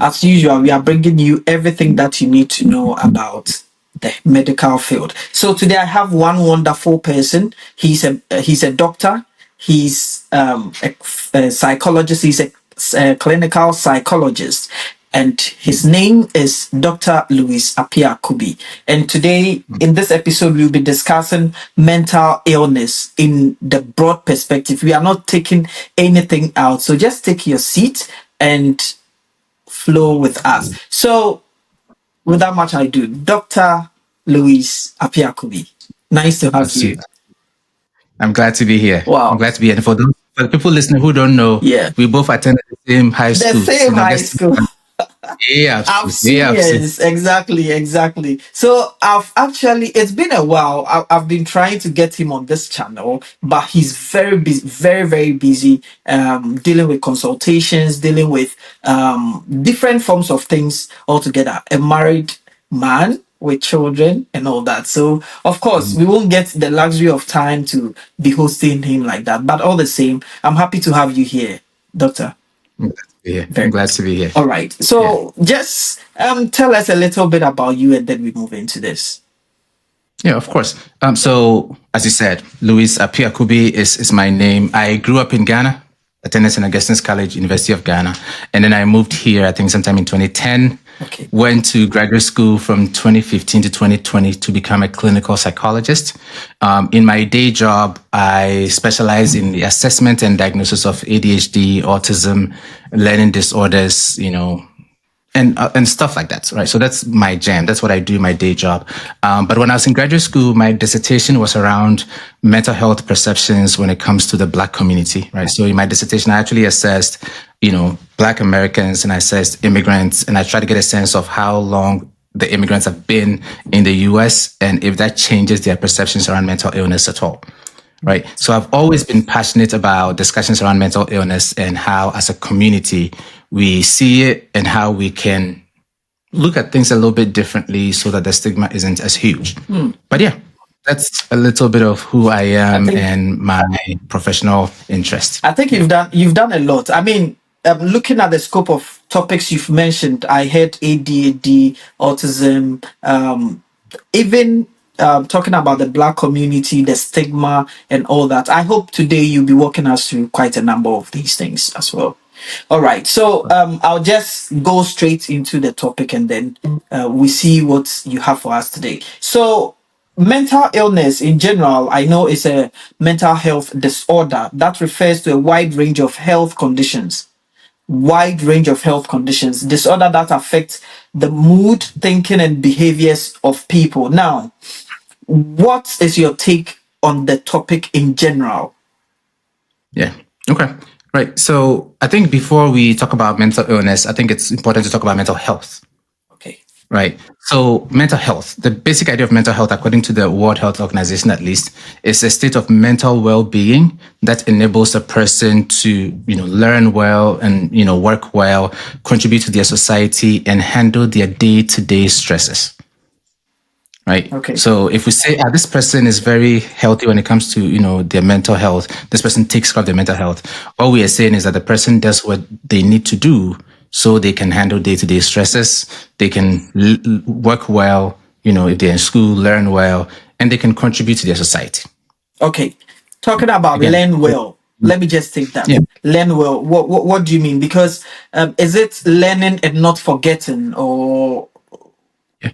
As usual, we are bringing you everything that you need to know about the medical field. So today I have one wonderful person. He's a doctor. He's a psychologist. He's a clinical psychologist, and his name is Dr. Louis Apia Kubi. And today, in this episode, we'll be discussing mental illness in the broad perspective. We are not taking anything out, so just take your seat and flow with us. So, without much ado, Dr. Louis Apiakubi, nice to have you. I'm glad to be here. Wow. I'm glad to be here. And for the people listening who don't know, Yeah, we both attended the same high the school. same high school. Yeah, I'm yeah, serious. Exactly. So it's been a while. I've been trying to get him on this channel, but he's very busy, very busy, dealing with consultations, dealing with different forms of things altogether. A married man with children and all that. So of course we won't get the luxury of time to be hosting him like that. But all the same, I'm happy to have you here, Doctor. I'm glad to be here. All right. So just tell us a little bit about you, and then we move into this. Yeah, of course. So as you said, Louis Apia Kubi is my name. I grew up in Ghana, attended St. Augustine's College, University of Ghana, and then I moved here, I think sometime in 2010. Okay. Went to graduate school from 2015 to 2020 to become a clinical psychologist. In my day job, I specialize in the assessment and diagnosis of ADHD, autism, learning disorders, and stuff like that, right? So that's my jam. That's what I do in my day job. But when I was in graduate school, my dissertation was around mental health perceptions when it comes to the Black community, right? So in my dissertation, I actually assessed, Black Americans, and I assessed immigrants, and I tried to get a sense of how long the immigrants have been in the US and if that changes their perceptions around mental illness at all. Right. So I've always been passionate about discussions around mental illness and how, as a community, we see it and how we can look at things a little bit differently so that the stigma isn't as huge. But yeah, that's a little bit of who I am and my professional interest. I think you've done a lot. I mean, looking at the scope of topics you've mentioned, I heard ADHD, autism, even talking about the Black community, the stigma, and all that. I hope today you'll be walking us through quite a number of these things as well. All right, so I'll just go straight into the topic, and then we see what you have for us today. So, mental illness in general, I know, is a mental health disorder that refers to a wide range of health conditions. Disorder that affects the mood, thinking, and behaviors of people. Now, what is your take on the topic in general? Yeah. Okay. Right. So I think before we talk about mental illness, I think it's important to talk about mental health. Okay. Right. So mental health, the basic idea of mental health, according to the World Health Organization, at least, is a state of mental well-being that enables a person to, learn well and, work well, contribute to their society, and handle their day-to-day stresses. Right. Okay. So if we say, this person is very healthy when it comes to, their mental health, this person takes care of their mental health, all we are saying is that the person does what they need to do so they can handle day-to-day stresses, they can work well, if they're in school, learn well, and they can contribute to their society. Okay. Talking about learn well, let me just take that. Yeah. Learn well. What do you mean? Because is it learning and not forgetting, or...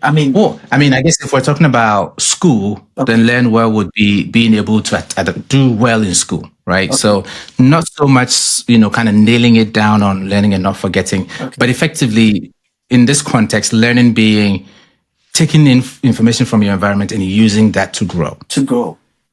I guess if we're talking about school, then learn well would be being able to do well in school, right? Okay. So not so much, kind of nailing it down on learning and not forgetting, but effectively in this context, learning being taking in information from your environment and using that to grow.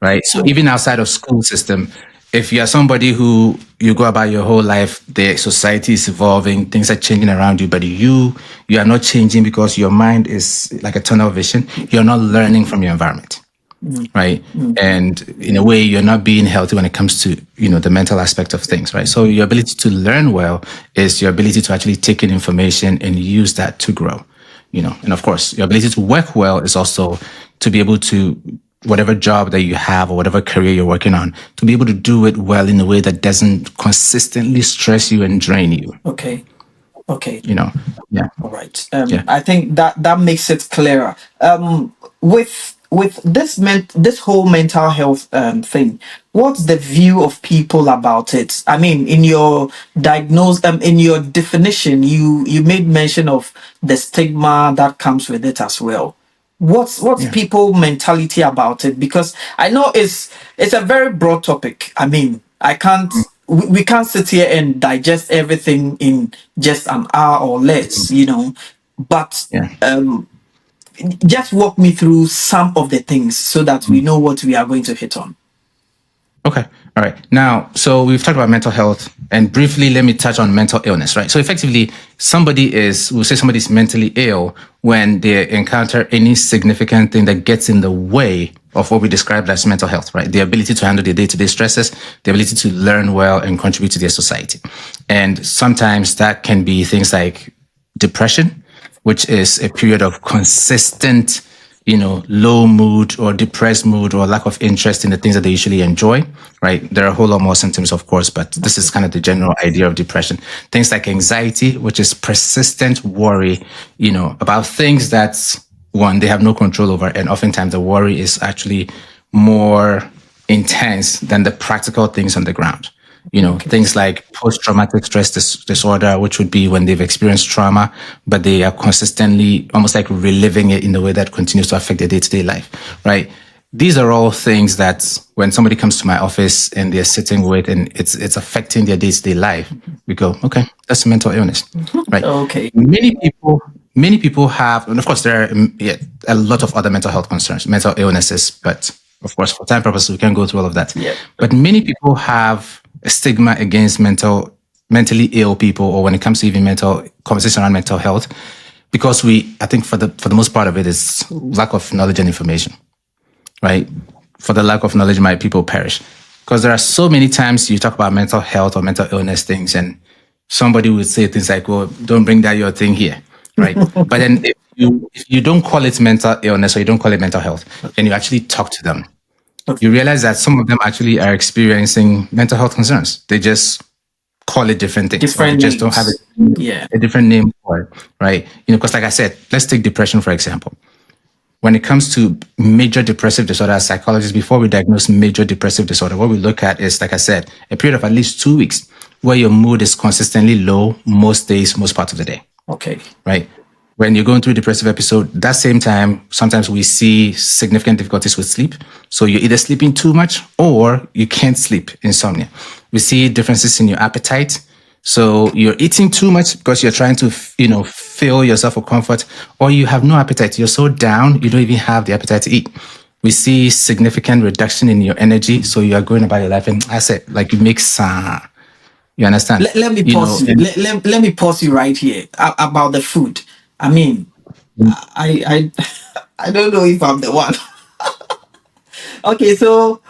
Right? So even outside of school system, if you are somebody who you go about your whole life, the society is evolving, things are changing around you, but you are not changing because your mind is like a tunnel vision. You're not learning from your environment, right? And in a way, you're not being healthy when it comes to, the mental aspect of things, right? So your ability to learn well is your ability to actually take in information and use that to grow, and of course, your ability to work well is also to be able to, whatever job that you have or whatever career you're working on, to be able to do it well in a way that doesn't consistently stress you and drain you. Okay. Yeah. All right. Yeah. I think that makes it clearer. With this whole mental health thing, what's the view of people about it? I mean, in your definition, you made mention of the stigma that comes with it as well. What's Yeah. people mentality about it? Because I know it's a very broad topic. I mean, I can't we can't sit here and digest everything in just an hour or less, but Yeah. just walk me through some of the things so that we know what we are going to hit on. Okay. All right. Now, so we've talked about mental health, and briefly, let me touch on mental illness, right? So effectively, we'll say somebody's mentally ill when they encounter any significant thing that gets in the way of what we describe as mental health, right? The ability to handle the day-to-day stresses, the ability to learn well and contribute to their society. And sometimes that can be things like depression, which is a period of consistent, low mood or depressed mood or lack of interest in the things that they usually enjoy, right? There are a whole lot more symptoms, of course, but this is kind of the general idea of depression. Things like anxiety, which is persistent worry, about things that one, they have no control over. And oftentimes the worry is actually more intense than the practical things on the ground. Things like post-traumatic stress disorder, which would be when they've experienced trauma, but they are consistently almost like reliving it in a way that continues to affect their day-to-day life, right? These are all things that when somebody comes to my office and they're sitting with and it's affecting their day-to-day life, we go, okay, that's a mental illness, right? Okay. Many people have, and of course, there are a lot of other mental health concerns, mental illnesses, but of course, for time purposes, we can't go through all of that. Yeah. But many people have a stigma against mentally ill people, or when it comes to even conversation around mental health, because I think for the most part of it is lack of knowledge and information, right? For the lack of knowledge, my people perish. Because there are so many times you talk about mental health or mental illness things, and somebody would say things like, "Well, don't bring that your thing here," right? But then if you don't call it mental illness or you don't call it mental health, and you actually talk to them, you realize that some of them actually are experiencing mental health concerns. They just call it different things, or they Different just don't have names. Yeah. a different name for it, right? Because like I said, let's take depression, for example. When it comes to major depressive disorder, as psychologists, before we diagnose major depressive disorder, what we look at is, like I said, a period of at least 2 weeks where your mood is consistently low most days, most parts of the day. Okay. Right? When you're going through a depressive episode, that same time, sometimes we see significant difficulties with sleep. So you're either sleeping too much or you can't sleep, insomnia. We see differences in your appetite. So you're eating too much because you're trying to, fill yourself with comfort, or you have no appetite. You're so down, you don't even have the appetite to eat. We see significant reduction in your energy. So you are going about your life and I said, like you make you understand? Let me pause you. Let me pause you right here about the food. I mean, I I don't know if I'm the one. Okay, so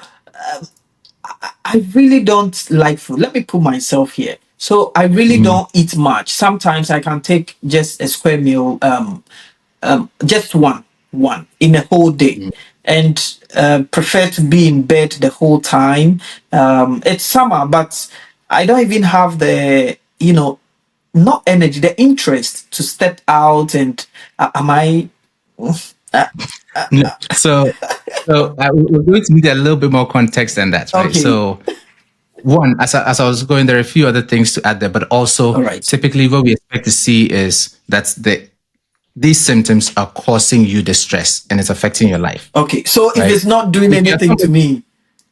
I really don't like food. Let me put myself here. So I really Mm, don't eat much. Sometimes I can take just a square meal, just one in a whole day, mm. and prefer to be in bed the whole time. It's summer, but I don't even have the not energy, the interest to step out and am I? No. So we're going to need a little bit more context than that, right? Okay, So one, as I was going, there are a few other things to add there, but all also right. typically what we expect to see is that these symptoms are causing you distress and it's affecting your life, Okay, so if right? it's not doing If you're anything to somebody, me,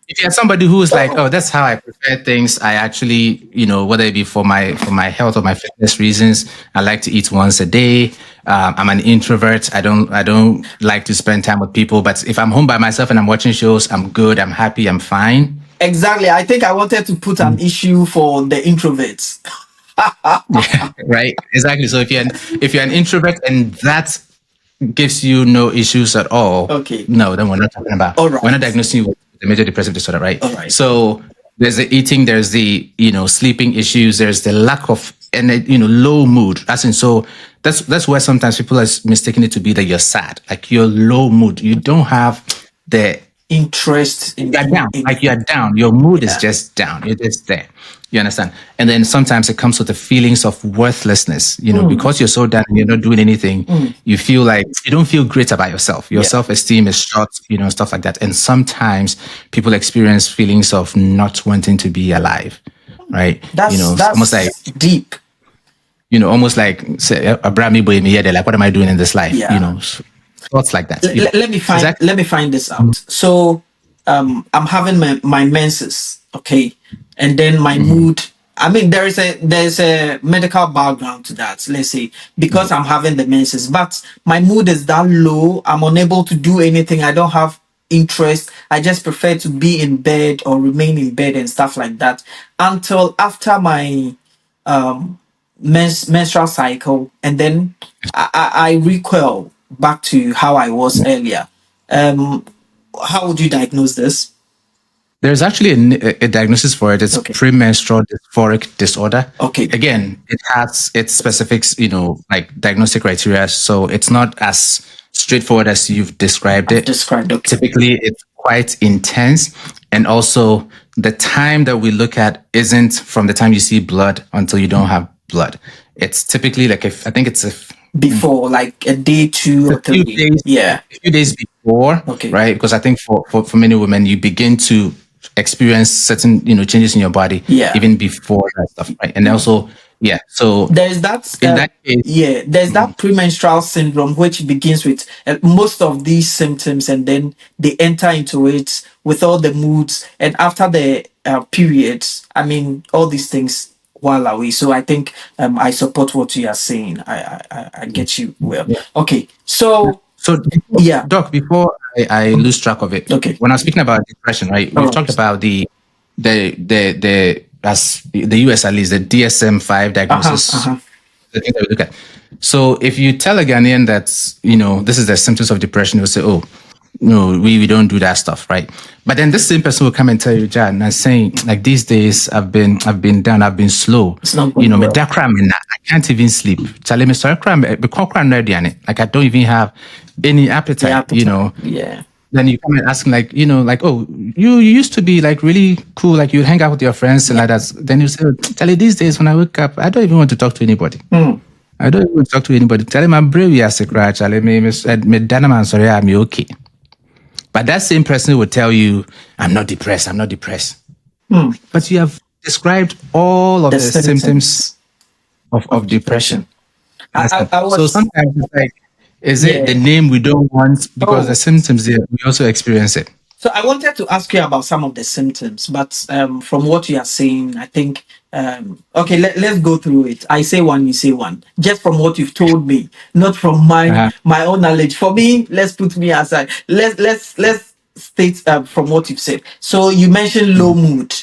if you're somebody who's like, oh, that's how I prepare things. I actually, whether it be for my health or my fitness reasons, I like to eat once a day. I'm an introvert. I don't like to spend time with people. But if I'm home by myself and I'm watching shows, I'm good. I'm happy. I'm fine. exactly. I think I wanted to put an issue for the introverts. Yeah, right. Exactly. So if you're an introvert and that gives you no issues at all, Okay, no, then all we're not right, diagnosing you with the major depressive disorder, right? all right. So there's the eating, there's the sleeping issues, there's the lack of low mood. As in, so that's where sometimes people are mistaking it to be that you're sad, like you're low mood. You don't have the interest in You're doing down. Like you're anything. down. Your mood is Yeah. just down. You're just there. You understand? And then sometimes it comes with the feelings of worthlessness, because you're so down and you're not doing anything, you feel like you don't feel great about yourself. Your Yeah. self-esteem is shot, stuff like that. And sometimes people experience feelings of not wanting to be alive, right? It's almost like, That's deep. almost like say, Abraham boy me, they're like, what am I doing in this life? Yeah. Thoughts like that. Let me Is that find this out. So I'm having my menses, okay, and then my mood. I mean, there's a medical background to that. Let's say because I'm having the menses, but my mood is that low. I'm unable to do anything. I don't have interest. I just prefer to be in bed or remain in bed and stuff like that until after my menstrual cycle, and then I recoil back to how I was earlier. Um, how would you diagnose this? There's actually a diagnosis for it. It's Okay. premenstrual dysphoric disorder. Okay. Again, it has its specifics, like diagnostic criteria. So it's not as straightforward as you've described I've it. described. Okay. Typically, it's quite intense. And also, the time that we look at isn't from the time you see blood until you don't have blood. It's typically like, if I think it's a Before, like a day, two a or few three. days Yeah. a few days before, Okay. right? Because I think for many women, you begin to experience certain changes in your body Yeah. even before that stuff, right? And also, yeah. So There's that in that case, yeah, there's that premenstrual syndrome which begins with most of these symptoms, and then they enter into it with all the moods, and after the periods, I mean, all these things while away. So I think I support what you are saying. I get you well. yeah. Okay, so So, yeah. Doc, before I lose track of it, Okay. when I was speaking about depression, right? All We've talked right. about the as the US, at least, the DSM-5 Uh-huh. diagnosis, Uh-huh. the thing that we look at. So if you tell a Ghanaian that, this is the symptoms of depression, they'll say, oh, no, we don't do that stuff, right? But then this same person will come and tell you, Jan, and saying, like, these days I've been down, I've been slow. It's not going Me well. da kra me na, I can't even sleep. Charlie, me sorry kra me kra no aduane. Like, I don't even have any The appetite, appetite. Yeah. Then you come and ask, like, like, oh, you used to be like really cool, like you'd hang out with your friends and like that. Then you say, Charlie, these days when I wake up, I don't even want to talk to anybody. I don't even want to talk to anybody. Tell him I'm brave, yes, Charlie, me dana man, sorry, I'm okay. But that same person will tell you, I'm not depressed, I'm not depressed. But you have described all of The the symptoms symptoms of depression. I So was sometimes it's like, is it the yeah. name we don't want because the Oh, symptoms there, we also experience it? so I wanted to ask you about some of the symptoms, but from what you are saying, I think okay, let's go through it. I say one, you say one. Just from what you've told me, not from Uh-huh. my own knowledge. For me, let's put me aside. Let's state from what you've said. So you mentioned low mood,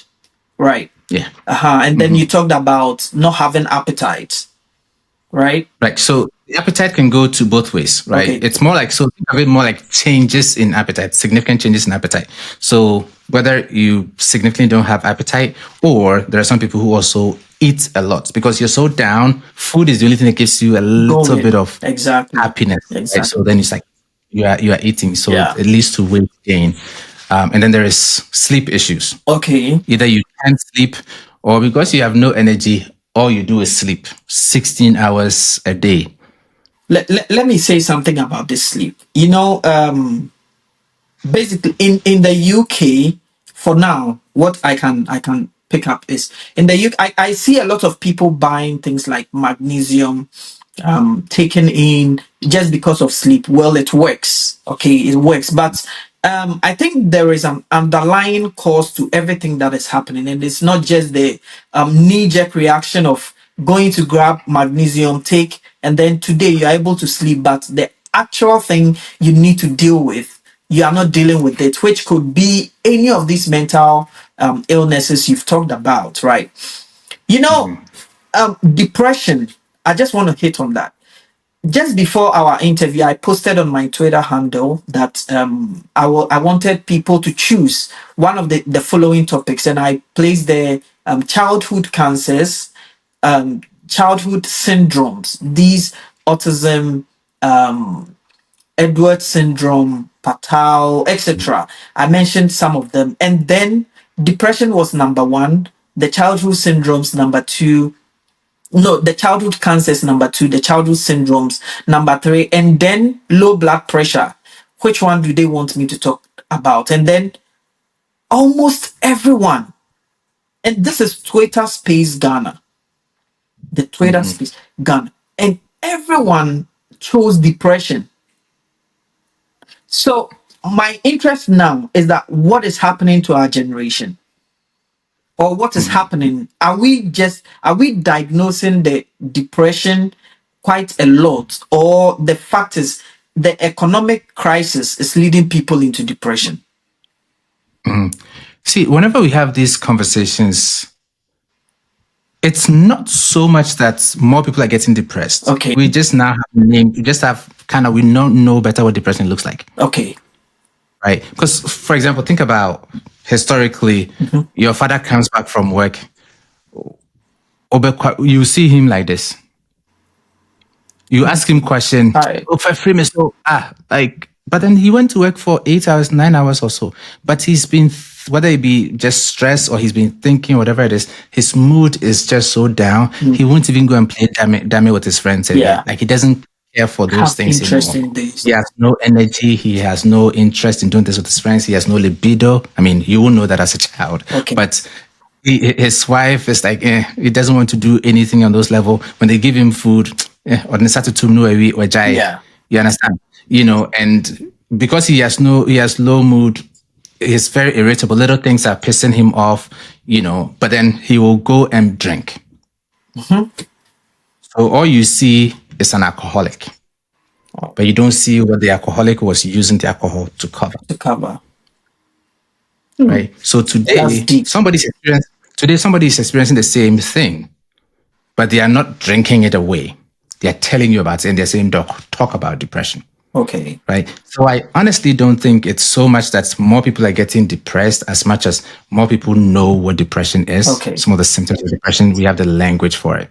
right? Yeah. And then you talked about not having appetite, right? Right. So the appetite can go to both ways, right? Okay. It's more like, so think of it more like changes in appetite, significant changes in appetite. So whether you significantly don't have appetite, or there are some people who also eat a lot because you're so down, food is the only thing that gives you a little Going bit of exactly, happiness, right? So exactly. then it's like you are eating. So Yeah. it leads to weight gain. And then there is sleep issues. Okay. Either you can't sleep, or because you have no energy, all you do is sleep 16 hours a day. Let me say something about this sleep. Basically in the UK for now, what I can pick up is in the UK I see a lot of people buying things like magnesium taken in just because of sleep. Well, it works. Okay, it works, but I think there is an underlying cause to everything that is happening, and it's not just the knee-jerk reaction of going to grab magnesium take and then today you're able to sleep, but the actual thing you need to deal with, you are not dealing with it, which could be any of these mental illnesses you've talked about, right? You know, depression. I just want to hit on that. Just before our interview, I posted on my Twitter handle that I wanted people to choose one of the following topics, and I placed the childhood cancers, childhood syndromes, these autism, Edward syndrome, Patel, etc. I mentioned some of them. And then depression was number one, the childhood syndromes number two, no, the childhood cancers number two, the childhood syndromes number three, and then low blood pressure. Which one do they want me to talk about? And then almost everyone, and this is Twitter Space Ghana, the Twitter Space Ghana, and everyone chose depression. So my interest now is that what is happening to our generation, or what is happening? Are we diagnosing the depression quite a lot, or the fact is the economic crisis is leading people into depression? See, whenever we have these conversations, it's not so much that more people are getting depressed. Okay. We just now have name. We just have kind of, we don't know better what depression looks like. Okay. Right. Because, for example, think about historically, your father comes back from work, you see him like this. You ask him question, Right. oh, for free, so like, but then he went to work for 8 hours, 9 hours or so. But he's been, whether it be just stress or he's been thinking, whatever it is, his mood is just so down. He won't even go and play dummy with his friends again. Yeah. Like he doesn't care for those Have things interest anymore. in this. He has no energy. He has no interest in doing this with his friends. He has no libido. I mean, you will know that as a child. Okay. But his wife is like, he doesn't want to do anything on those level. When they give him food, or Yeah. you understand? You know, and because he has low mood, he's very irritable. Little things are pissing him off, you know, but then he will go and drink. So all you see is an alcoholic, but you don't see what the alcoholic was using the alcohol to cover. To cover. Right. So That's deep. somebody's experiencing the same thing, but they are not drinking it away. They are telling you about it, and they're saying, "Doc, talk about depression." Okay. Right. So I honestly don't think it's so much that more people are getting depressed as much as more people know what depression is. Okay. Some of the symptoms of depression, we have the language for it.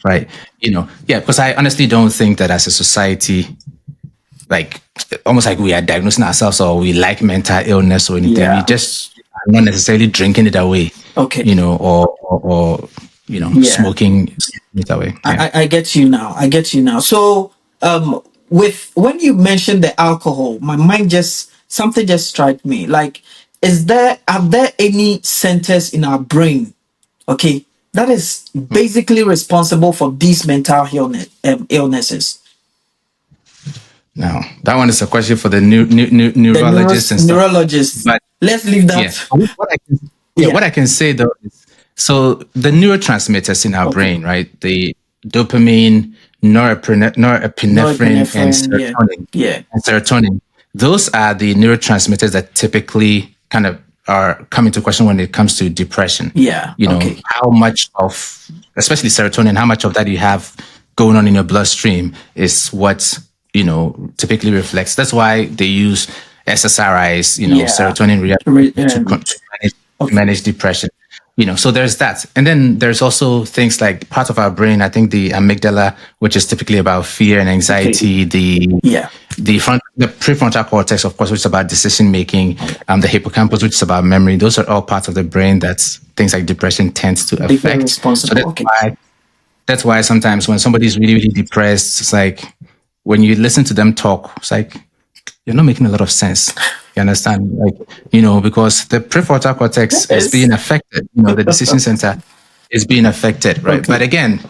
Right. You know, yeah, because I honestly don't think that as a society, like almost like we are diagnosing ourselves or we like mental illness or anything. Yeah. We just are not necessarily drinking it away. Okay. You know, or you know, Yeah. smoking it away. Yeah. I get you now. I get you now. So, with when you mentioned the alcohol, my mind something just struck me. Like, are there any centers in our brain, okay, that is basically responsible for these mental illnesses? Now, that one is a question for the neurologists and stuff. Neurologists. But let's leave that. yeah, what I can say though is, so the neurotransmitters in our brain, right? The dopamine, norepinephrine, and serotonin. Yeah. And serotonin. Those are the neurotransmitters that typically kind of are come into question when it comes to depression. Yeah. You know, Okay. how much of, especially serotonin, how much of that you have going on in your bloodstream is what, you know, typically reflects. That's why they use SSRIs, you know, Yeah. serotonin to manage depression. You know, so there's that. And then there's also things like part of our brain, I think the amygdala, which is typically about fear and anxiety, the prefrontal cortex, of course, which is about decision making, the hippocampus, which is about memory. Those are all parts of the brain that things like depression tends to affect. So that's why sometimes when somebody's really, really depressed, it's like when you listen to them talk, it's like you're not making a lot of sense. You understand? Like, you know, because the prefrontal cortex is being affected, you know, the decision center is being affected, right? But again,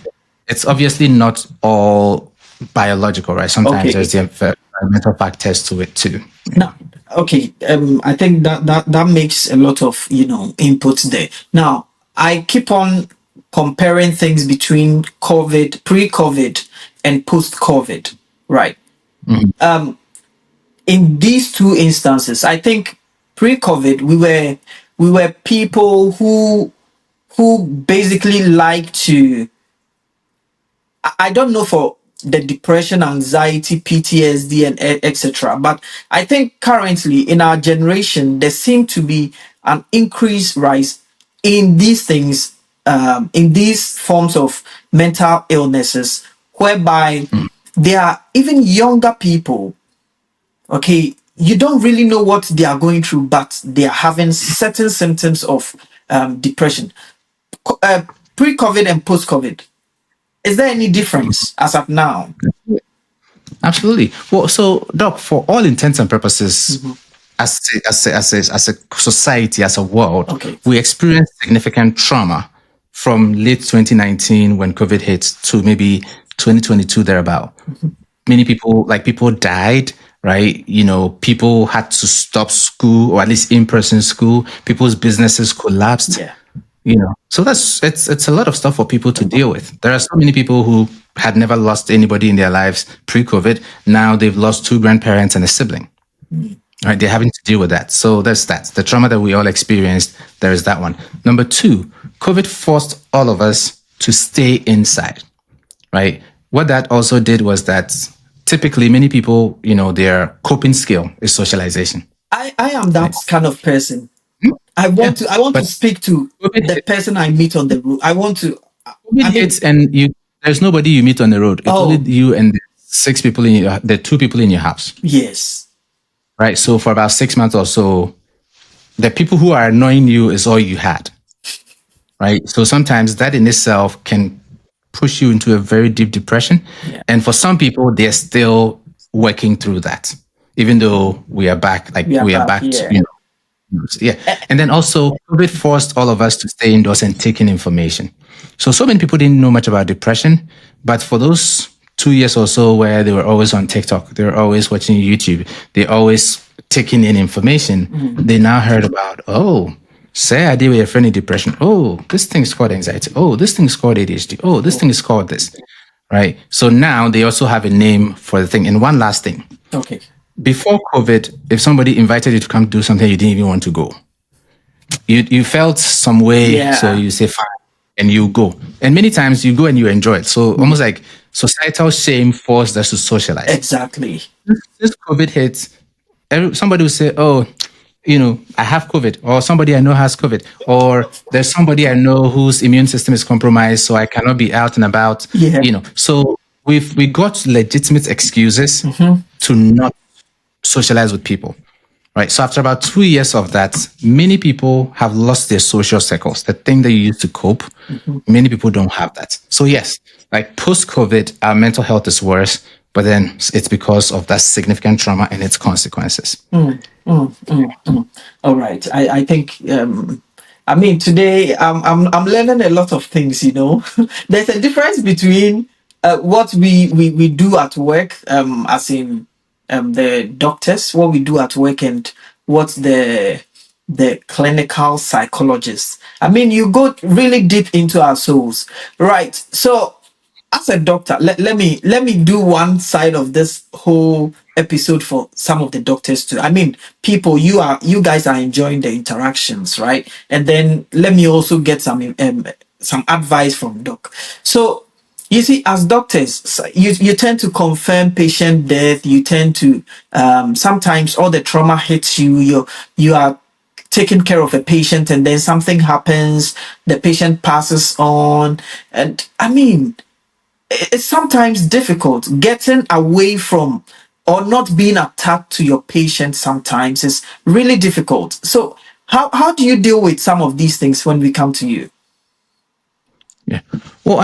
it's obviously not all biological, right? Sometimes there's the environmental factors to it too. Now, okay, I think that makes a lot of, you know, inputs there. Now, I keep on comparing things between COVID, pre-COVID, and post-COVID, right? In these two instances, I think pre-COVID we were people who basically like to, I don't know for the depression, anxiety, PTSD, and etc. But I think currently in our generation there seems to be an increased rise in these things, in these forms of mental illnesses, whereby there are even younger people, okay, you don't really know what they are going through, but they are having certain symptoms of depression. Pre-COVID and post-COVID, is there any difference as of now? Absolutely. Well, so Doc, for all intents and purposes, as a society, as a world, Okay. we experienced significant trauma from late 2019 when COVID hit to maybe 2022 thereabout. Many people died, right? People had to stop school, or at least in-person school. People's businesses collapsed. Yeah. So it's a lot of stuff for people to deal with. There are so many people who had never lost anybody in their lives pre-COVID. Now they've lost two grandparents and a sibling. Right, they're having to deal with that. So there's that. The trauma that we all experienced, there is that one. Number two, COVID forced all of us to stay inside, right? What that also did was that typically many people, their coping skill is socialization. I am that kind of person. I want to But speak to COVID the person I meet on the road. I want to. COVID hits and there's nobody you meet on the road. It's only you and the six people the two people in your house. Yes. Right. So for about 6 months or so, the people who are annoying you is all you had. Right. So sometimes that in itself can push you into a very deep depression. Yeah. And for some people, they're still working through that, even though we are back, we are back yeah. to, yeah. And then also COVID forced all of us to stay indoors and take in information. So many people didn't know much about depression, but for those 2 years or so where they were always on TikTok, they were always watching YouTube, they always taking in information, they now heard about, say I deal with a friend in depression. Oh, this thing is called anxiety. Oh, this thing is called ADHD. Oh, this thing is called this. Right. So now they also have a name for the thing. And one last thing. Okay. Before COVID, if somebody invited you to come do something you didn't even want to go, you felt some way, so you say fine, and you go. And many times you go and you enjoy it. So almost like societal shame forced us to socialize. Exactly. Since COVID hit, somebody will say, "Oh, I have COVID," or somebody I know has COVID, or there's somebody I know whose immune system is compromised, so I cannot be out and about. Yeah. So we got legitimate excuses to not socialize with people, right? So after about 2 years of that, many people have lost their social circles, the thing that you use to cope. Many people don't have that. So yes, like post-COVID, our mental health is worse, but then it's because of that significant trauma and its consequences. All right. I think today I'm learning a lot of things, There's a difference between what we do at work, as in the doctors, what we do at work, and what the clinical psychologists. You go really deep into our souls. Right. So as a doctor, let me do one side of this whole episode for some of the doctors too. People, you guys are enjoying the interactions, right? And then let me also get some advice from doc. So you see, as doctors, you tend to confirm patient death. You tend to sometimes all the trauma hits you. You are taking care of a patient, and then something happens. The patient passes on, and it's sometimes difficult getting away from or not being attached to your patient. Sometimes is really difficult. So how do you deal with some of these things when we come to you? Yeah. Well,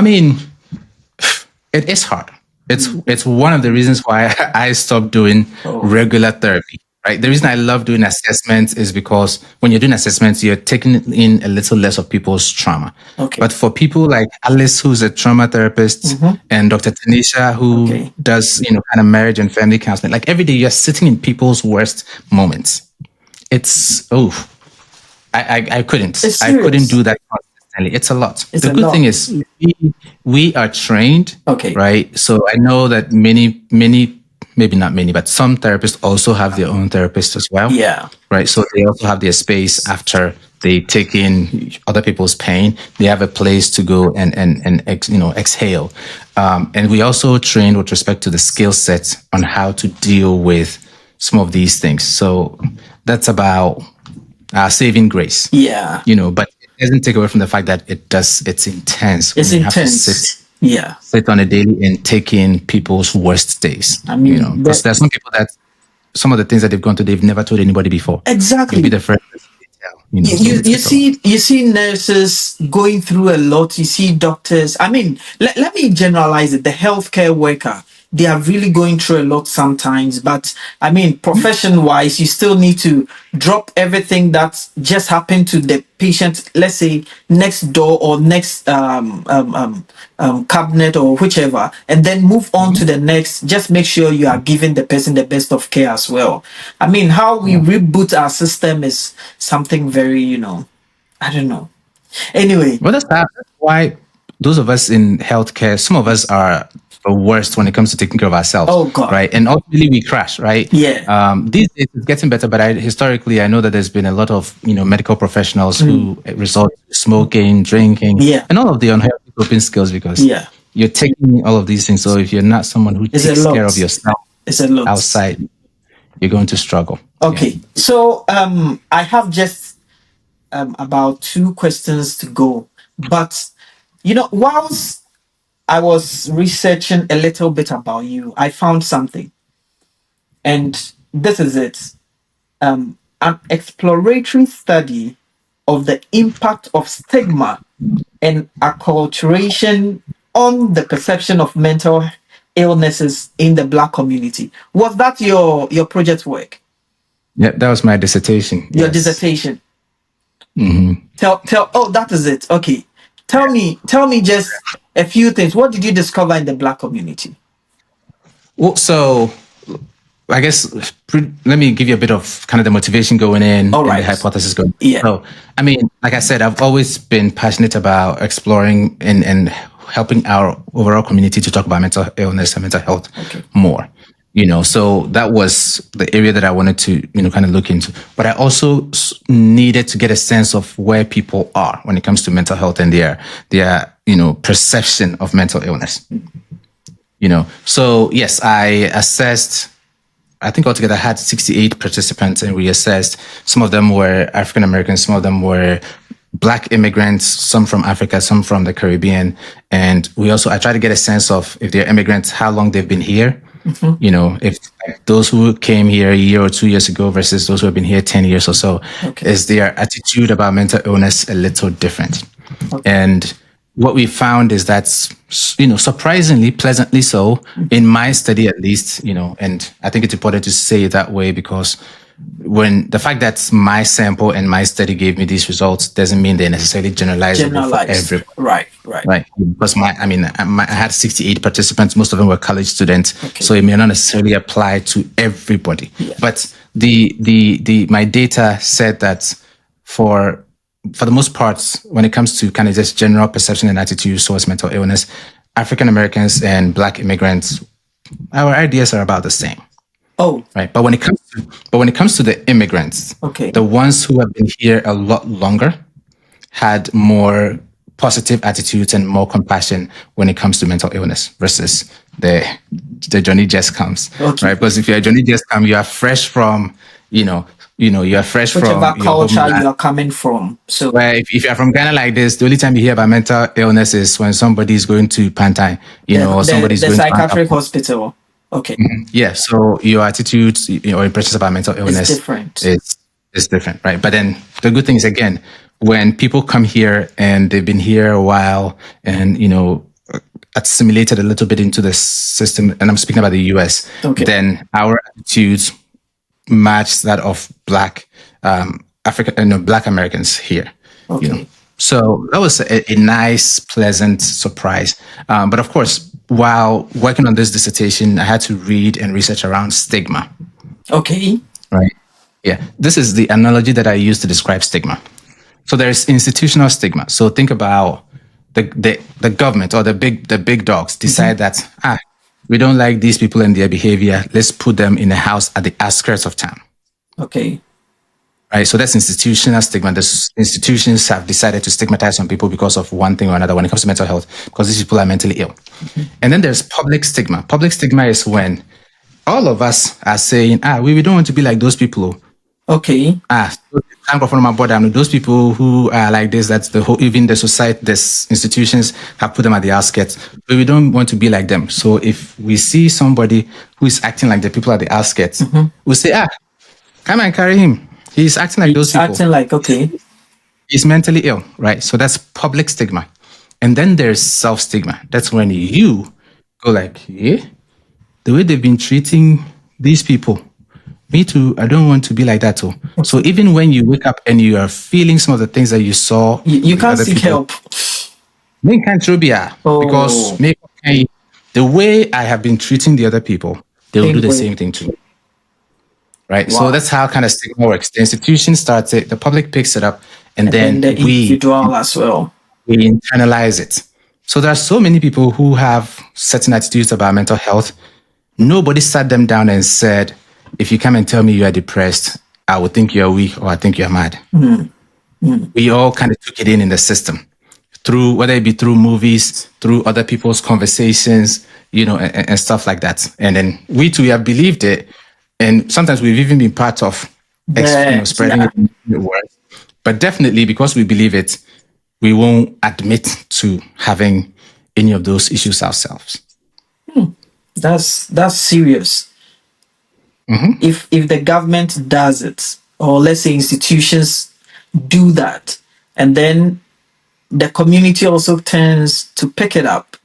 it is hard. It's one of the reasons why I stopped doing regular therapy. Right. The reason I love doing assessments is because when you're doing assessments, you're taking in a little less of people's trauma. Okay. But for people like Alice, who's a trauma therapist, and Dr. Tanisha, who does, kind of marriage and family counseling, like every day you're sitting in people's worst moments. It's, I couldn't. I couldn't do that consistently. It's a lot. The good thing is we are trained. Okay. Right. So I know that many, maybe not many, but some therapists also have their own therapist as well. Yeah. Right. So they also have their space after they take in other people's pain. They have a place to go and exhale. And we also train with respect to the skill set on how to deal with some of these things. So that's about saving grace. Yeah. But it doesn't take away from the fact that it's intense. It's intense. Sit on a daily and take in people's worst days. Because there's some people that some of the things that they've gone through, they've never told anybody before. You'll be Exactly. the first person to tell, so You, it's you good to know. see you see nurses going through a lot. You see doctors. I mean, let me generalize it. The healthcare worker, they are really going through a lot sometimes. But I mean, profession wise, you still need to drop everything that just happened to the patient, let's say next door or next cabinet or whichever, and then move on to the next. Just make sure you are giving the person the best of care as well. I mean, how we reboot our system is something very, I don't know. Anyway, Well, that's why those of us in healthcare, some of us are the worst when it comes to taking care of ourselves, oh God, right? And ultimately we crash, right? yeah, These days it's getting better, but historically I know that there's been a lot of medical professionals who resort to smoking, drinking, yeah, and all of the unhealthy coping skills because yeah. you're taking all of these things. So if you're not someone who It's a takes care of lot. yourself It's a lot. outside, you're going to struggle. Yeah. Okay, so I have just about two questions to go, but whilst I was researching a little bit about you, I found something, and this is it. An exploratory study of the impact of stigma and acculturation on the perception of mental illnesses in the Black community. Was that your project work? Yeah, that was my dissertation. Your Yes. dissertation? Tell. Oh, that is it. Okay. Tell me just a few things. What did you discover in the Black community? Well, so I guess let me give you a bit of kind of the motivation going in All and the right. hypothesis going. Yeah. So, I mean, like I said, I've always been passionate about exploring and helping our overall community to talk about mental illness and mental health more. So that was the area that I wanted to, kind of look into. But I also needed to get a sense of where people are when it comes to mental health and their perception of mental illness. So yes, I assessed. I think altogether I had 68 participants, and we assessed. Some of them were African Americans, some of them were Black immigrants, some from Africa, some from the Caribbean, and I tried to get a sense of if they're immigrants, how long they've been here. If those who came here a year or 2 years ago versus those who have been here 10 years or so, is their attitude about mental illness a little different? And what we found is that, surprisingly, pleasantly so, in my study at least, and I think it's important to say it that way because when the fact that my sample and my study gave me these results doesn't mean they're necessarily generalizable for everybody. Right. Because I had 68 participants. Most of them were college students. So it may not necessarily apply to everybody. Yeah. But my data said that for the most part, when it comes to kind of just general perception and attitude towards mental illness, African Americans and Black immigrants, our ideas are about the same. Oh, right. But when it comes to the immigrants, the ones who have been here a lot longer had more positive attitudes and more compassion when it comes to mental illness versus the Johnny just comes. Right. Because if you're a Johnny just come, you are fresh from, you are fresh whichever from culture you are coming from. So where if you are from Ghana like this, the only time you hear about mental illness is when somebody is going to Pantai, or somebody's the going psychiatric to hospital. Okay. Yeah. So your attitude, your impressions about mental illness is different, right? But then the good thing is, again, when people come here and they've been here a while and assimilated a little bit into the system, and I'm speaking about the US, then our attitudes match that of Black Black Americans here. So that was a nice, pleasant surprise. But of course, while working on this dissertation, I had to read and research around stigma. Okay. Right. Yeah. This is the analogy that I use to describe stigma. So there's institutional stigma. So think about the government or the big dogs decide that we don't like these people and their behavior. Let's put them in a house at the outskirts of town. Okay. Right. So that's institutional stigma. The institutions have decided to stigmatize some people because of one thing or another when it comes to mental health, because these people are mentally ill. And then there's public stigma. Public stigma is when all of us are saying, we don't want to be like those people. Okay. So thank God for my brother. I know those people who are like this, that's the whole, even the society, this institutions have put them at the outskirts. But we don't want to be like them. So if we see somebody who is acting like the people at the outskirts, we say, come and carry him. He's acting like those He's people. acting like, okay. He's mentally ill, right? So that's public stigma. And then there's self stigma. That's when you go like, yeah, the way they've been treating these people, me too, I don't want to be like that too. So Okay. even when you wake up and you are feeling some of the things that you saw You with can't other seek people, help. me can't throw beer because Oh, the way I have been treating the other people, they will do same the way. same thing to me. Right. So Wow. that's how kind of stigma works. The institution starts it, the public picks it up, and And then then the individual as well. we internalize it. So there are so many people who have certain attitudes about mental health. Nobody sat them down and said, if you come and tell me you are depressed, I would think you're weak or I think you're mad. We all kind of took it in the system through, whether it be through movies, through other people's conversations, and stuff like that. And then we too have believed it. And sometimes we've even been part of, spreading Yeah. it in the word. But definitely because we believe it, we won't admit to having any of those issues ourselves. That's serious. If the government does it, or let's say institutions do that, and then the community also tends to pick it up,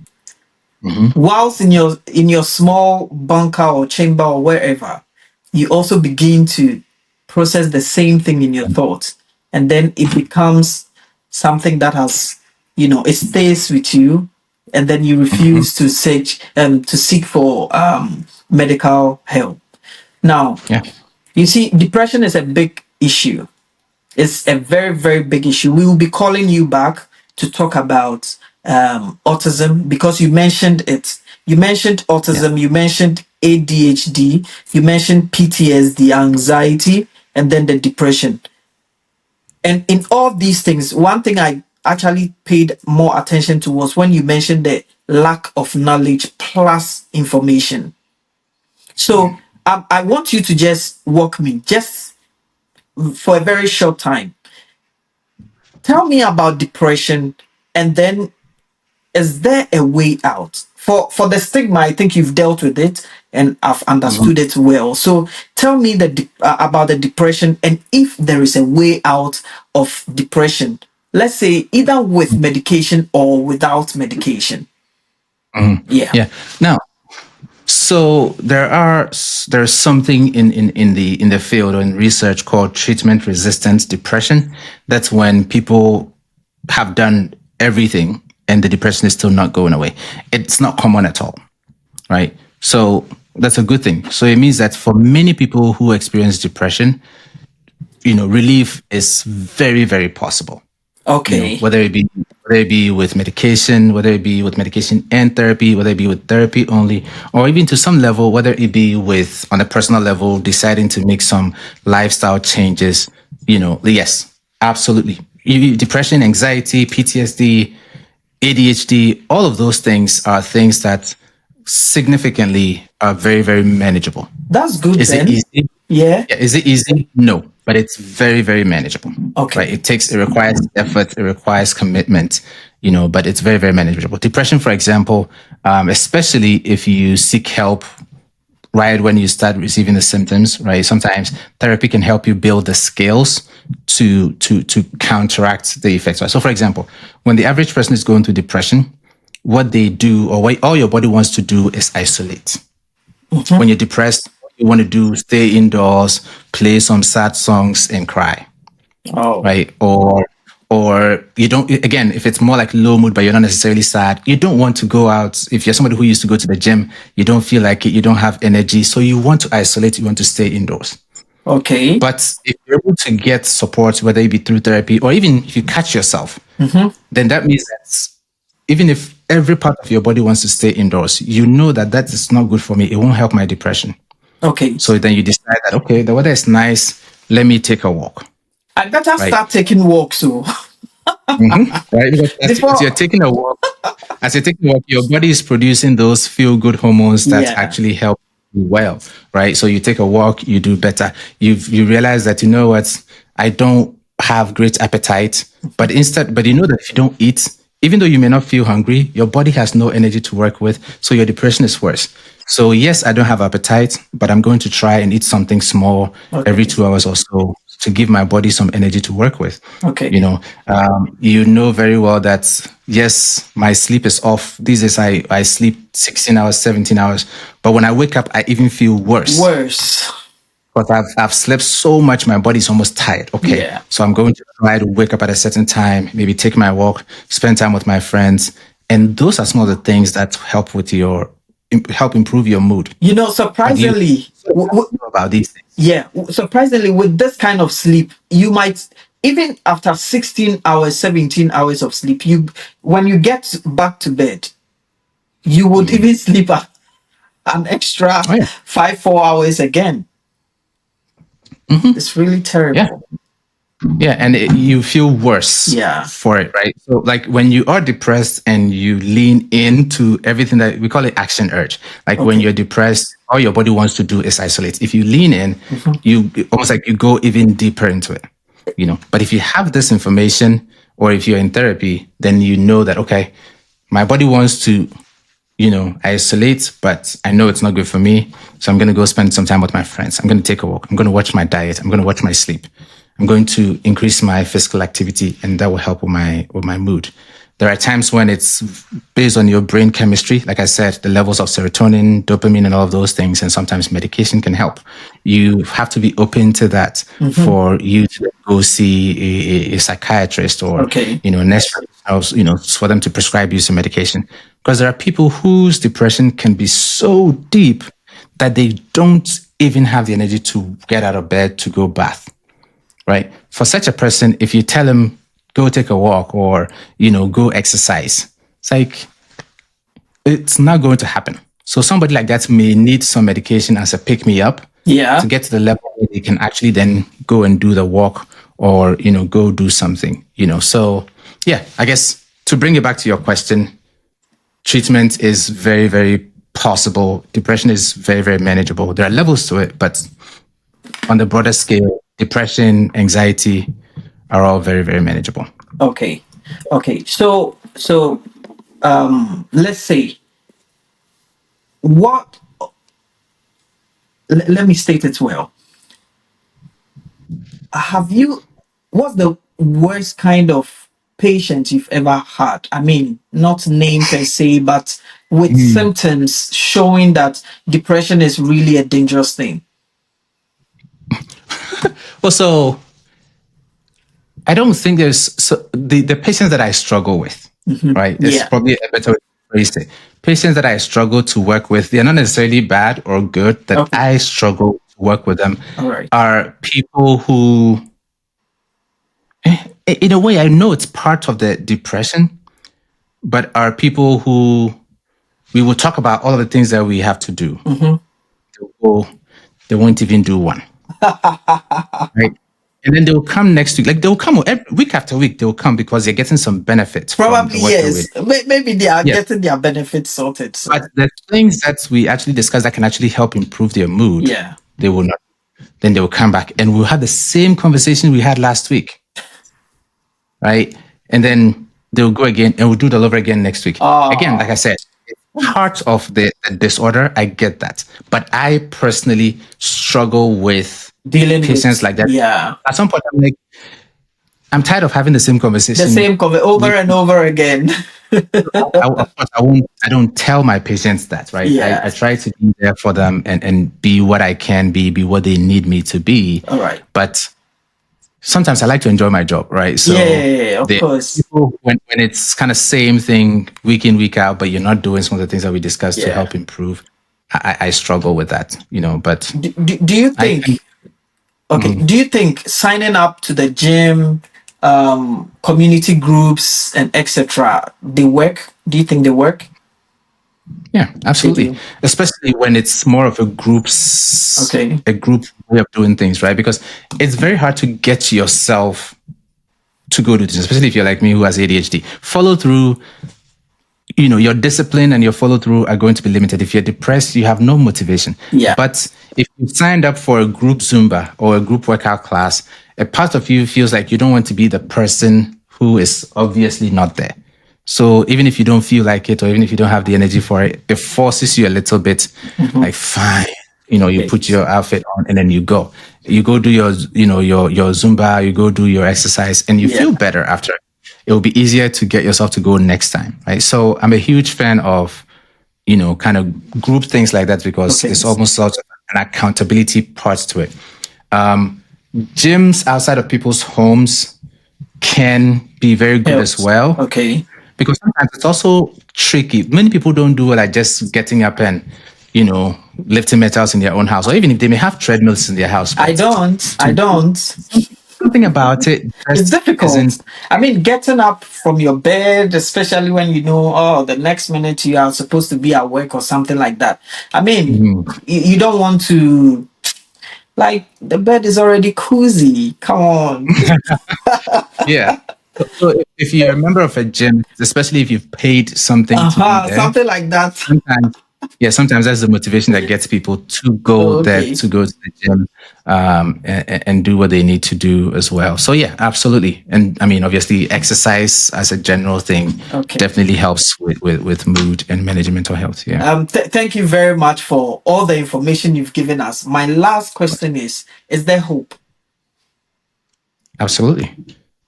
whilst in your small bunker or chamber or wherever, you also begin to process the same thing in your thoughts, and then it becomes something that has, it stays with you, and then you Mm-hmm. refuse to seek for medical help. Now, Yeah. you see, depression is a big issue. It's a very, very big issue. We will be calling you back to talk about autism, because you mentioned it. You mentioned Yeah. autism, you mentioned ADHD, you mentioned PTSD, anxiety, and then the depression. And in all these things, one thing I actually paid more attention to was when you mentioned the lack of knowledge plus information. So I want you to just walk me, just for a very short time. Tell me about depression, and then is there a way out? For the stigma, I think you've dealt with it and I've Mhm. understood it well. So tell me about the depression, and if there is a way out of depression. Let's say either with medication or without medication. Yeah. Yeah. Now, so there's something in the field or in research called treatment resistant depression. That's when people have done everything and the depression is still not going away. It's not common at all, right? So that's a good thing. So it means that for many people who experience depression, relief is very, very possible. Okay. Whether it be with medication, whether it be with medication and therapy, whether it be with therapy only, or even to some level, whether it be with on a personal level, deciding to make some lifestyle changes, yes, absolutely. Depression, anxiety, PTSD, ADHD, all of those things are things that significantly are very, very manageable. That's good Is it then. easy? Yeah. Yeah, is it easy? No, but it's very, very manageable. Right? Okay. It requires effort, it requires commitment, but it's very, very manageable. Depression, for example, especially if you seek help right when you start receiving the symptoms, right? Sometimes therapy can help you build the skills to counteract the effects. Right? So, for example, when the average person is going through depression, what they do or what all your body wants to do is isolate. When you're depressed, what you want to do stay indoors, play some sad songs and cry, Oh, right? Or you don't, again, if it's more like low mood but you're not necessarily sad, you don't want to go out. If you're somebody who used to go to the gym, you don't feel like it, you don't have energy, so you want to isolate, you want to stay indoors. okay. But if you're able to get support, whether it be through therapy or even if you catch yourself, then that means that even if every part of your body wants to stay indoors, you know that that is not good for me. It won't help my depression. Okay. So then you decide that, okay, the weather is nice. Let me take a walk, I better right? start taking walks. So Right? Because as you're before, taking a walk, your body is producing those feel good hormones that yeah. actually help. do well, right? So you take a walk, you do better. You realize that, you know what, I don't have great appetite, but you know that if you don't eat, even though you may not feel hungry, your body has no energy to work with, so your depression is worse. So yes, I don't have appetite, but I'm going to try and eat something small every Okay. 2 hours or so to give my body some energy to work with. Okay. You know very well that yes, my sleep is off. These days I sleep 16 hours, 17 hours. But when I wake up, I even feel worse Worse. because I've slept so much, my body's almost tired. Okay. Yeah. So I'm going to try to wake up at a certain time, maybe take my walk, spend time with my friends. And those are some of the things that help improve your mood. But you Surprisingly, know about these things. yeah, surprisingly, with this kind of sleep, you might, even after 16 hours, 17 hours of sleep, when you get back to bed, you would even sleep an extra Oh yeah. 4 hours again. It's really Yeah. terrible. Yeah, and you feel worse Yeah. for it, right? So, like when you are depressed and you lean into everything that we call it action urge, like when Okay. you're depressed, all your body wants to do is isolate. If you lean in, you almost like you go even deeper into it, But if you have this information or if you're in therapy, then you know that, okay, my body wants to isolate, but I know it's not good for me. So I'm going to go spend some time with my friends. I'm going to take a walk. I'm going to watch my diet. I'm going to watch my sleep. I'm going to increase my physical activity, and that will help with my mood. There are times when it's based on your brain chemistry. Like I said, the levels of serotonin, dopamine, and all of those things. And sometimes medication can help. You have to be open to that for you to go see a psychiatrist or, Okay. an expert, for them to prescribe you some medication. Because there are people whose depression can be so deep that they don't even have the energy to get out of bed to go bath. Right. For such a person, if you tell him, go take a walk or, go exercise, it's like, it's not going to happen. So somebody like that may need some medication as a pick me up Yeah. to get to the level where they can actually then go and do the walk or, go do something, So yeah, I guess to bring it back to your question, treatment is very, very possible. Depression is very, very manageable. There are levels to it, but on the broader scale, depression, anxiety are all very, very manageable. Okay. Okay. So let's say what let me state it well. Have you What's the worst kind of patient you've ever had? I mean, not name per se, but with symptoms showing that depression is really a dangerous thing. Well, so I don't think the patients that I struggle with, right? It's Yeah. probably a better way to phrase it. Patients that I struggle to work with, they're not necessarily bad or good, that Okay. I struggle to work with them All right. are people who, in a way, I know it's part of the depression, but are people who we will talk about all of the things that we have to do. Will, they won't even do one. Right. And then they will come next week. Like they will come week after week, they will come because they're getting some benefits from Probably the work that we yes. Maybe they are Yes. getting their benefits sorted. So But the things that we actually discuss that can actually help improve their mood, yeah. they will not. Then they will come back and we'll have the same conversation we had last week. Right. And then they'll go again and we'll do it all over again next week. Again, like I said, part of the disorder, I get that. But I personally struggle with Dealing patients with like that. yeah. At some point, I'm like, I'm tired of having the same conversation. The same cover over and over again. Of course, I don't tell my patients that, right? Yeah. I try to be there for them and be what I can be what they need me to be. All right. But sometimes I like to enjoy my job, right? So Yeah, of the course. people when it's kind of same thing week in, week out, but you're not doing some of the things that we discussed to Yeah. help improve. I struggle with that, but Do you think okay, do you think signing up to the gym, community groups and etc. they work? Do you think they work? yeah, absolutely. do. Especially when it's more of a Okay. group way of doing things, right? Because it's very hard to get yourself to go do this, especially if you're like me who has ADHD. Follow through, your discipline and your follow through are going to be limited. If you're depressed, you have no motivation. Yeah. But if you signed up for a group Zumba or a group workout class, a part of you feels like you don't want to be the person who is obviously not there. So even if you don't feel like it, or even if you don't have the energy for it, it forces you a little bit. Like, fine, you Okay. put your outfit on and then you go. You go do your Zumba, you go do your exercise, and you Yeah. feel better after. It will be easier to get yourself to go next time, right? So I'm a huge fan of, kind of group things like that because Okay. it's almost sort of an accountability part to it. Gyms outside of people's homes can be very good as Helps. well Okay. because sometimes it's also tricky. Many people don't do it like just getting up and, lifting metals in their own house, or even if they may have treadmills in their house. I But don't. I to don't. something about it It's just difficult. isn't. I mean, getting up from your bed, especially when you know, oh, the next minute you are supposed to be at work or something like that. I mean, Mhm. you don't want to, like, the bed is already cozy. Come on. Yeah. So if you're a member of a gym, especially if you've paid something to be there, Something like that. sometimes, yeah, sometimes that's the motivation that gets people to go there, Okay. to go to the gym, and do what they need to do as well. So yeah, absolutely. And I mean, obviously, exercise as a general thing Okay. definitely helps with mood and managing mental health. Yeah, Thank you very much for all the information you've given us. My last question is there hope? absolutely.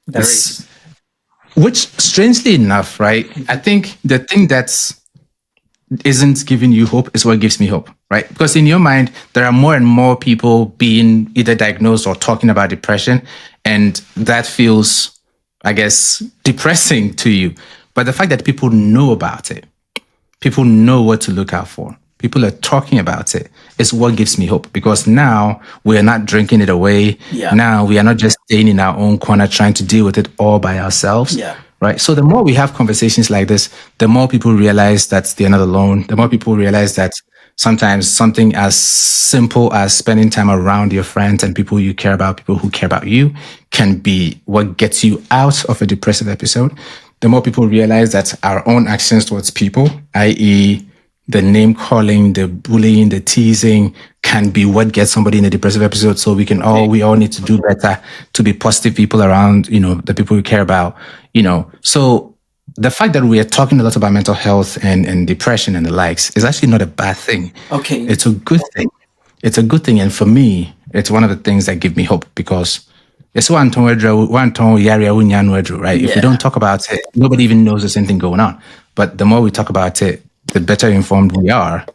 There It's is. which, strangely enough, right? I think the thing that's isn't giving you hope is what gives me hope, right? Because in your mind, there are more and more people being either diagnosed or talking about depression, and that feels, I guess, depressing to you. But the fact that people know about it, people know what to look out for, people are talking about it, is what gives me hope, because now we are not drinking it away. Yeah. Now we are not just staying in our own corner trying to deal with it all by ourselves. Yeah. Right. So the more we have conversations like this, the more people realize that they're not alone. The more people realize that sometimes something as simple as spending time around your friends and people you care about, people who care about you, can be what gets you out of a depressive episode. The more people realize that our own actions towards people, i.e., the name calling, the bullying, the teasing, can be what gets somebody in a depressive episode. So we all need to do better to be positive people around, the people we care about, So the fact that we are talking a lot about mental health and depression and the likes is actually not a bad thing. Okay. It's a good thing. It's a good thing. And for me, it's one of the things that give me hope, because it's right? If we Yeah. don't talk about it, nobody even knows there's anything going on. But the more we talk about it, the better informed we are,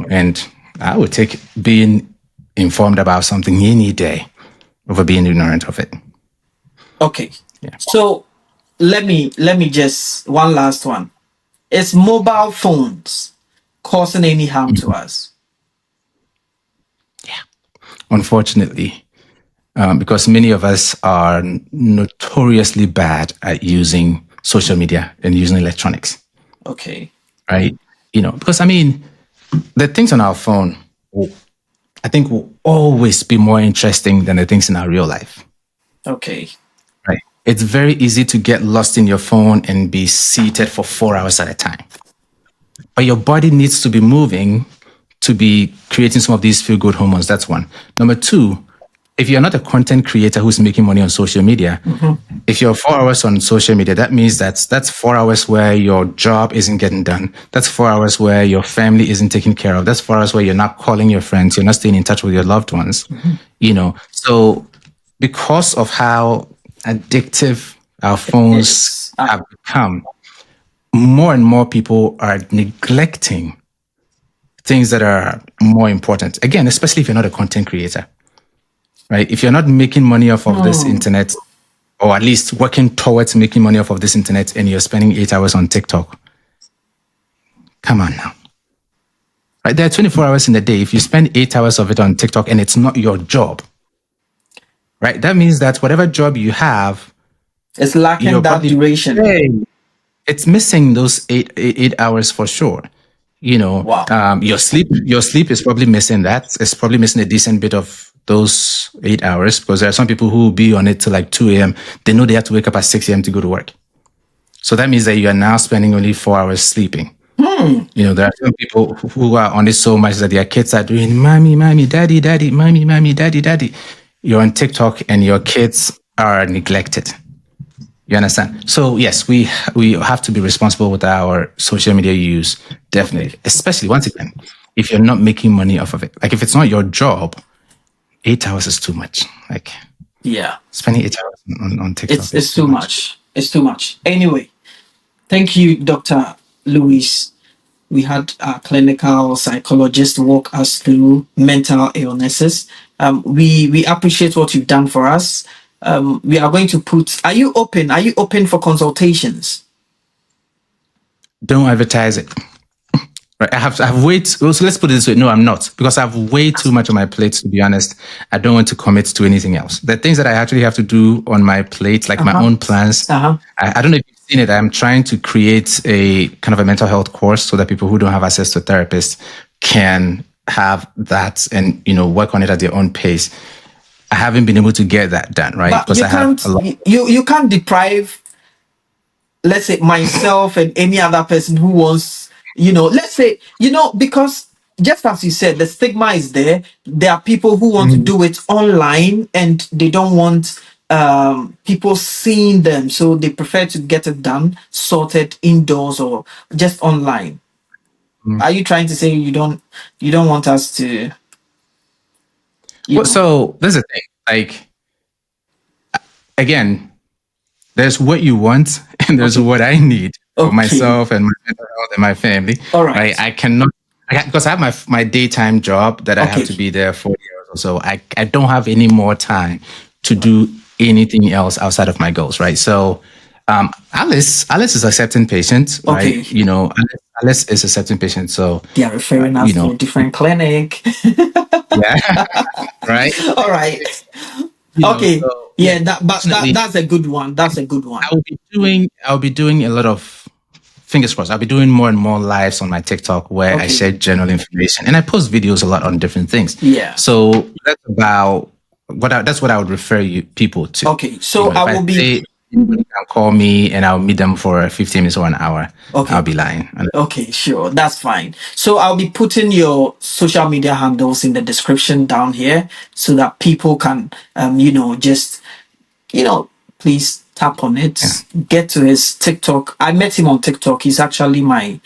and I would take being informed about something any day over being ignorant of it. Okay. Yeah. So let me just one last one. Is mobile phones causing any harm to us? Unfortunately, because many of us are notoriously bad at using social media and using electronics, Okay. right? Because I mean, the things on our phone, I think, will always be more interesting than the things in our real life, Okay. right? It's very easy to get lost in your phone and be seated for 4 hours at a time. But your body needs to be moving to be creating some of these feel good hormones. That's one. Number two, if you're not a content creator who's making money on social media, if you're 4 hours on social media, that means that's 4 hours where your job isn't getting done. That's 4 hours where your family isn't taken care of. That's 4 hours where you're not calling your friends, you're not staying in touch with your loved ones. So because of how addictive our phones It's have become, more and more people are neglecting things that are more important. Again, especially if you're not a content creator, right? If you're not making money off of this internet, or at least working towards making money off of this internet, and you're spending 8 hours on TikTok, come on now. Right? There are 24 hours in a day. If you spend 8 hours of it on TikTok and it's not your job, right? That means that whatever job you have, it's lacking you're that probably, duration. hey, it's missing those eight hours for sure. Wow. Your sleep is probably missing that. It's probably missing a decent bit of those 8 hours, because there are some people who will be on it till like 2 a.m. They know they have to wake up at 6 a.m. to go to work. So that means that you are now spending only 4 hours sleeping. There are some people who are on this so much that their kids are doing mommy, mommy, daddy, daddy, mommy, mommy, daddy, daddy. You're on TikTok and your kids are neglected. You understand? So yes, we have to be responsible with our social media use, definitely. Okay. Especially once again, if you're not making money off of it. Like if it's not your job, 8 hours is too much. Like Yeah. spending 8 hours on TikTok is It's too too much. much. It's too much. Anyway, thank you, Dr. Louis. We had a clinical psychologist walk us through mental illnesses. We appreciate what you've done for us. We are going to put. Are you open? Are you open for consultations? Don't advertise it. Right. I have way so let's put it this way. No, I'm not, because I have way too much on my plate, to be honest. I don't want to commit to anything else. The things that I actually have to do on my plate, like my own plans, I don't know if you've seen it. I'm trying to create a kind of a mental health course so that people who don't have access to a therapist can have that and, work on it at their own pace. I haven't been able to get that done, right? But Because you I have can't. a lot. You can't deprive, let's say, myself and any other person who wants, let's say, because just as you said, the stigma is there. There are people who want to do it online and they don't want people seeing them, so they prefer to get it done sorted indoors or just online. Are you trying to say you don't want us to, Well, so there's a thing. Like, again, there's what you want and there's Okay. what I need for Okay. myself and my mental health and my family. All right. Right? I cannot, because I have my daytime job that I have Okay. to be there 40 hours or so. I don't have any more time to do anything else outside of my goals. Right? So, Alice is accepting patient, right? Okay. Alice is accepting patient. So, They are referring us to a different clinic. yeah, right. All right. Okay. So yeah, Yeah, fortunately, that's a good one. That's a good one. I'll be doing a lot of, fingers crossed, I'll be doing more and more lives on my TikTok where I Okay. share general information and I post videos a lot on different things. Yeah. So that's about that's what I would refer people to. Okay. So If I I will be. say anybody can call me and I'll meet them for 15 minutes or an hour, Okay. I'll be lying. Okay, sure. That's fine. So I'll be putting your social media handles in the description down here so that people can just please tap on it. Yeah. Get to his TikTok. I met him on TikTok. He's actually my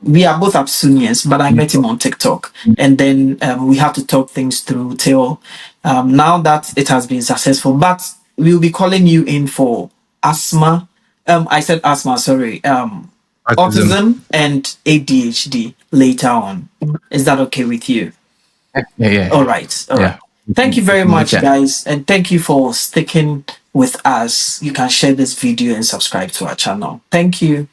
we are both Absunians, but I met him on TikTok. And then we have to talk things through till now that it has been successful. But we'll be calling you in for asthma. I said asthma, sorry. Autism. Autism and ADHD later on. Is that okay with you? Yeah. All right. All right. Yeah. Thank you very We much, can. guys. And thank you for sticking with us. You can share this video and subscribe to our channel. Thank you.